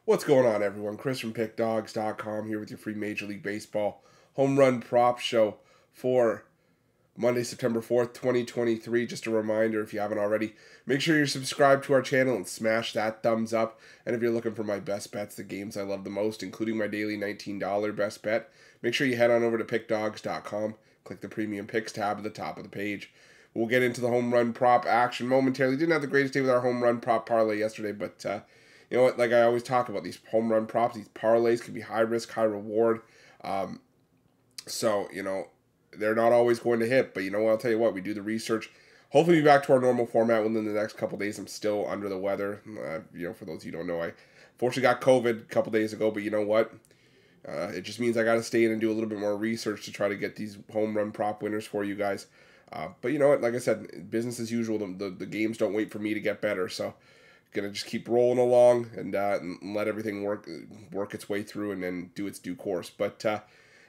What's going on, everyone? Chris from Pickdawgz.com here with your free Major League Baseball home run prop show for Monday, September 4th, 2023. Just a reminder, if you haven't already, make sure you're subscribed to our channel and smash that thumbs up. And if you're looking for my best bets, the games I love the most, including my daily $19 best bet, make sure you head on over to Pickdawgz.com, click the Premium Picks tab at the top of the page. We'll get into the home run prop action momentarily. Didn't have the greatest day with our home run prop parlay yesterday, but you know what, like I always talk about, these home run props, these parlays can be high risk, high reward. So, you know, they're not always going to hit, but you know what, I'll tell you what, we do the research. Hopefully be back to our normal format within the next couple days. I'm still under the weather. You know, for those of you who don't know, I fortunately got COVID a couple days ago, but you know what? It just means I got to stay in and do a little bit more research to try to get these home run prop winners for you guys. But you know what, like I said, business as usual. The games don't wait for me to get better, so gonna just keep rolling along and let everything work its way through and then do its due course. But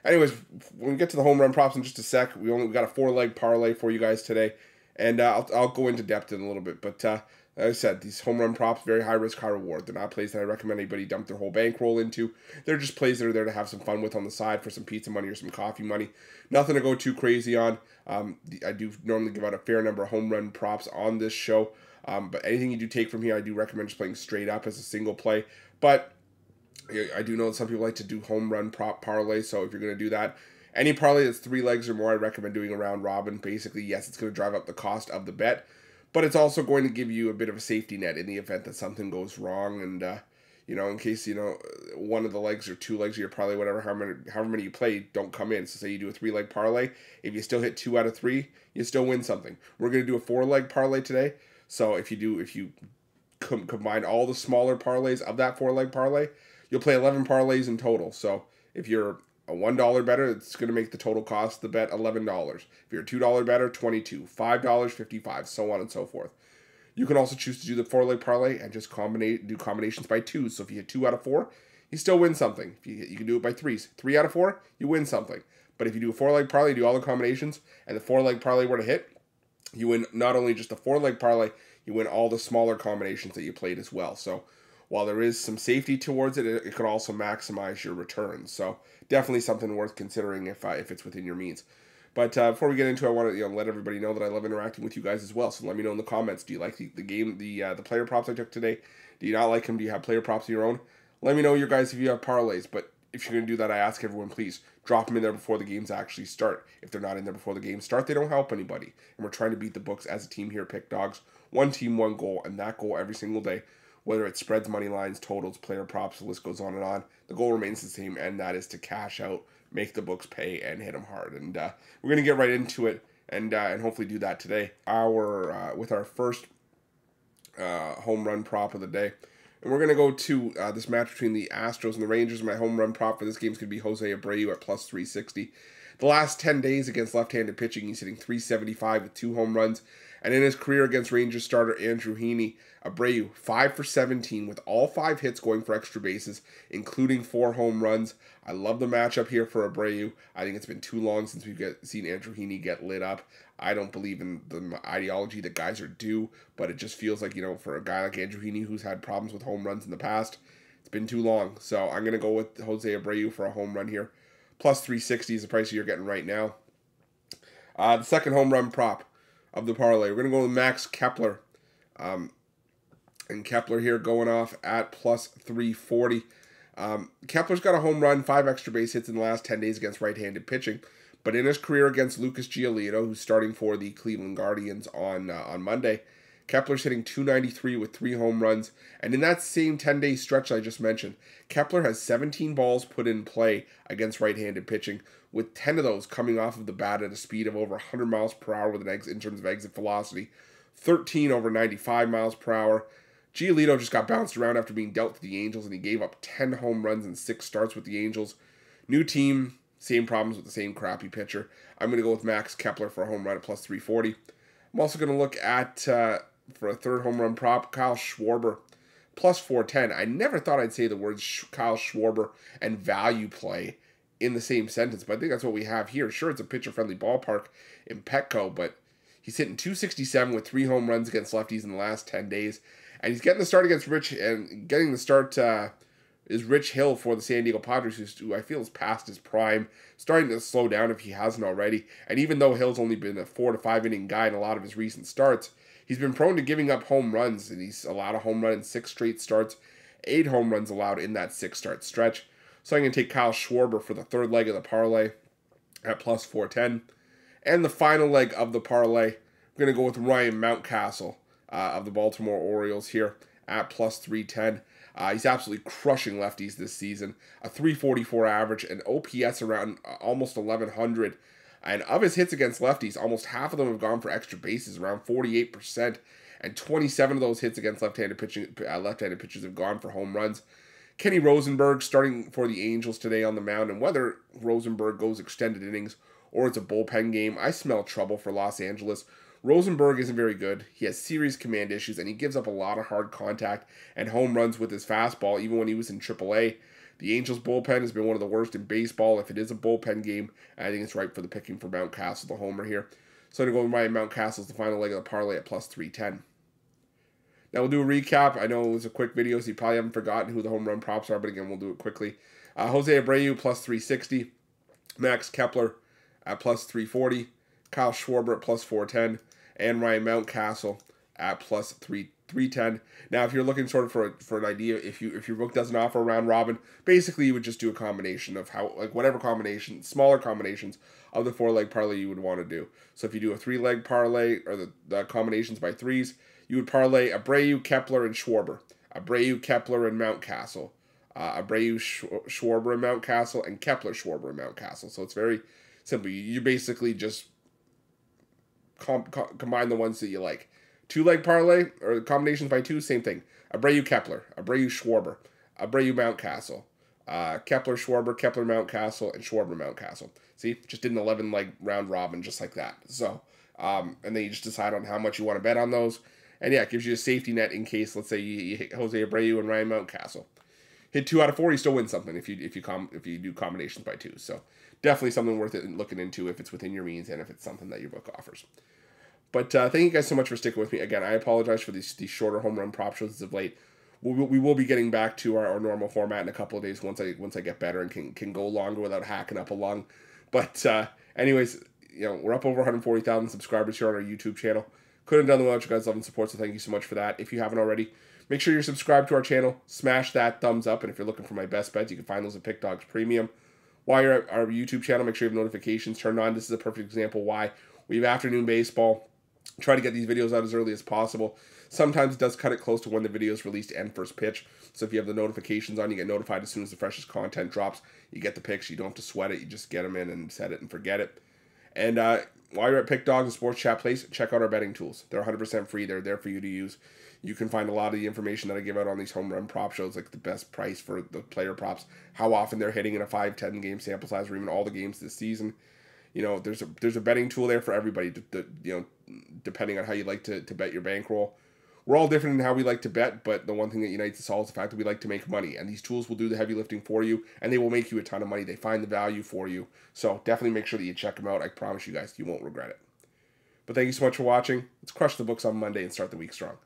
anyways, when we get to the home run props in just a sec, we got a 4-leg parlay for you guys today, and I'll go into depth in a little bit. But like I said, these home run props, very high risk, high reward. They're not plays that I recommend anybody dump their whole bankroll into. They're just plays that are there to have some fun with on the side for some pizza money or some coffee money. Nothing to go too crazy on. I do normally give out a fair number of home run props on this show. But anything you do take from here, I do recommend just playing straight up as a single play. But I do know that some people like to do home run prop parlay, so if you're going to do that, any parlay that's 3 legs or more, I recommend doing a round robin. Basically, yes, it's going to drive up the cost of the bet, but it's also going to give you a bit of a safety net in the event that something goes wrong. And, you know, in case, you know, one of the legs or 2 legs of your parlay, whatever, however many you play, don't come in. So say you do a 3-leg parlay, if you still hit 2 out of 3, you still win something. We're going to do a 4-leg parlay today. So if you combine all the smaller parlays of that 4-leg parlay, you'll play 11 parlays in total. So if you're a $1 better, it's going to make the total cost the bet $11. If you're a $2 better, $22, $5, $55, so on and so forth. You can also choose to do the 4-leg parlay and just do combinations by 2s. So if you hit 2 out of 4, you still win something. If you can do it by 3s. 3 out of 4, you win something. But if you do a 4-leg parlay, do all the combinations, and the 4-leg parlay were to hit, you win not only just the 4-leg parlay, you win all the smaller combinations that you played as well. So while there is some safety towards it, it could also maximize your returns. So definitely something worth considering if it's within your means. But before we get into it, I want to let everybody know that I love interacting with you guys as well. So let me know in the comments. Do you like the game, the player props I took today? Do you not like them? Do you have player props of your own? Let me know, your guys, if you have parlays. But if you're going to do that, I ask everyone, please drop them in there before the games actually start. If they're not in there before the games start, they don't help anybody. And we're trying to beat the books as a team here at Pickdawgz. One team, one goal, and that goal every single day. Whether it's spreads, money lines, totals, player props, the list goes on and on. The goal remains the same, and that is to cash out, make the books pay, and hit them hard. And we're going to get right into it and hopefully do that today. With our first home run prop of the day. And we're going to go to this match between the Astros and the Rangers. My home run prop for this game is going to be Jose Abreu at plus 360. The last 10 days against left-handed pitching, he's hitting 375 with 2 home runs. And in his career against Rangers starter Andrew Heaney, Abreu 5 for 17 with all 5 hits going for extra bases, including 4 home runs. I love the matchup here for Abreu. I think it's been too long since we've seen Andrew Heaney get lit up. I don't believe in the ideology that guys are due, but it just feels like, you know, for a guy like Andrew Heaney who's had problems with home runs in the past, it's been too long. So I'm going to go with Jose Abreu for a home run here. Plus 360 is the price you're getting right now. The second home run prop of the parlay, we're going to go with Max Kepler. And Kepler here going off at plus 340. Kepler's got a home run, 5 extra base hits in the last 10 days against right-handed pitching. But in his career against Lucas Giolito, who's starting for the Cleveland Guardians on Monday, Kepler's hitting 293 with 3 home runs. And in that same 10-day stretch I just mentioned, Kepler has 17 balls put in play against right-handed pitching, with 10 of those coming off of the bat at a speed of over 100 miles per hour with in terms of exit velocity, 13 over 95 miles per hour. Giolito just got bounced around after being dealt to the Angels, and he gave up 10 home runs and 6 starts with the Angels. New team, same problems with the same crappy pitcher. I'm going to go with Max Kepler for a home run at plus 340. I'm also going to look at, for a third home run prop, Kyle Schwarber, plus 410. I never thought I'd say the words Kyle Schwarber and value play in the same sentence, but I think that's what we have here. Sure, it's a pitcher-friendly ballpark in Petco, but he's hitting 267 with 3 home runs against lefties in the last 10 days. And he's getting the start against Rich and getting the start is Rich Hill for the San Diego Padres, who I feel is past his prime, starting to slow down if he hasn't already. And even though Hill's only been a 4 to 5 inning guy in a lot of his recent starts, he's been prone to giving up home runs, and he's allowed a home run in 6 straight starts, 8 home runs allowed in that 6-start stretch. So I'm going to take Kyle Schwarber for the third leg of the parlay at plus 410. And the final leg of the parlay, we're going to go with Ryan Mountcastle of the Baltimore Orioles here at plus 310. He's absolutely crushing lefties this season. A 344 average, an OPS around almost 1,100. And of his hits against lefties, almost half of them have gone for extra bases, around 48%. And 27 of those hits against left-handed pitchers have gone for home runs. Kenny Rosenberg starting for the Angels today on the mound. And whether Rosenberg goes extended innings or it's a bullpen game, I smell trouble for Los Angeles. Rosenberg isn't very good. He has serious command issues, and he gives up a lot of hard contact and home runs with his fastball, even when he was in AAA. The Angels' bullpen has been one of the worst in baseball. If it is a bullpen game, I think it's ripe for the picking for Mountcastle, the homer here. So I'm going to go with Ryan Mountcastle as the final leg of the parlay at plus 310. Now we'll do a recap. I know it was a quick video, so you probably haven't forgotten who the home run props are, but again, we'll do it quickly. Jose Abreu plus 360. Max Kepler at plus 340. Kyle Schwarber at plus 410. And Ryan Mountcastle at plus 310. Now, if you're looking sort of for an idea, if your book doesn't offer a round robin, basically you would just do a combination of whatever combination, smaller combinations of the 4-leg parlay you would want to do. So if you do a 3-leg parlay or the combinations by threes, you would parlay Abreu, Kepler, and Schwarber. Abreu, Kepler, and Mountcastle. Abreu, Schwarber, and Mountcastle, and Kepler, Schwarber, and Mountcastle. So it's very simple. You basically just combine the ones that you like. 2-leg parlay or combinations by 2, same thing. Abreu Kepler, Abreu Schwarber, Abreu Mountcastle, Kepler Schwarber, Kepler Mountcastle, and Schwarber Mountcastle. See, just did an 11-leg round robin just like that. So, and then you just decide on how much you want to bet on those. And yeah, it gives you a safety net in case, let's say you hit Jose Abreu and Ryan Mountcastle. Hit 2 out of 4, you still win something if you do combinations by 2. So definitely something worth it looking into if it's within your means and if it's something that your book offers. But thank you guys so much for sticking with me. Again, I apologize for these shorter home run prop shows as of late. We will be getting back to our normal format in a couple of days once I get better and can go longer without hacking up a lung. But anyways, we're up over 140,000 subscribers here on our YouTube channel. Couldn't have done without you guys' love and support, so thank you so much for that. If you haven't already, make sure you're subscribed to our channel. Smash that thumbs up, and if you're looking for my best bets, you can find those at Pickdawgz Premium. While you're at our YouTube channel, make sure you have notifications turned on. This is a perfect example why we have afternoon baseball. Try to get these videos out as early as possible. Sometimes it does cut it close to when the video is released and first pitch. So if you have the notifications on, you get notified as soon as the freshest content drops. You get the picks. You don't have to sweat it. You just get them in and set it and forget it. And while you're at Pickdawgz and Sports Chat Place, check out our betting tools. They're 100% free. They're there for you to use. You can find a lot of the information that I give out on these home run prop shows, like the best price for the player props, how often they're hitting in a 5-10 game sample size, or even all the games this season. There's a betting tool there for everybody, depending on how you like to bet your bankroll. We're all different in how we like to bet, but the one thing that unites us all is the fact that we like to make money. And these tools will do the heavy lifting for you, and they will make you a ton of money. They find the value for you. So definitely make sure that you check them out. I promise you guys, you won't regret it. But thank you so much for watching. Let's crush the books on Monday and start the week strong.